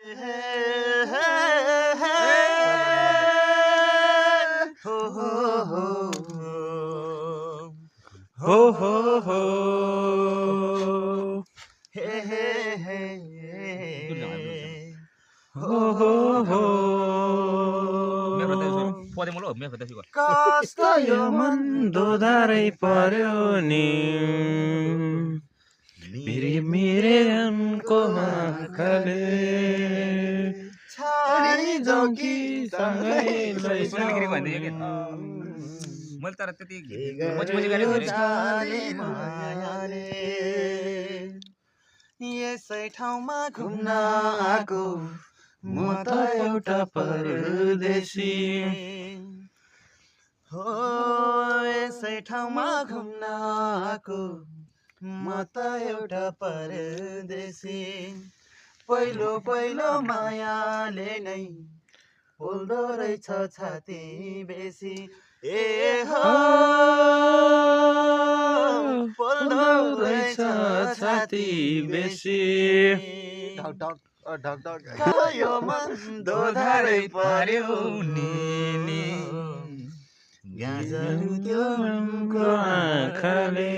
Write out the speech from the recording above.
हो हो हो हो हो हो कस्तो यो मन दोधारै पर्यो नि मिरे उनको आँखाले छाडी जाउँ कि सँगै लैजाउँ मैले तर त्यति यसै ठाउँमा घुम्न आएको म त एउटा परदेशी हो यसै ठाउँमा घुम्न आएको म त एउटा परदेशी पहिलो पहिलो मायाले नै पोल्दो रहेछ छाती बेसी ए हो पोल्दो रहेछ छाती बेसी यो मन दोधारै पर्यो नि गाजर त्यो उनको आँखाले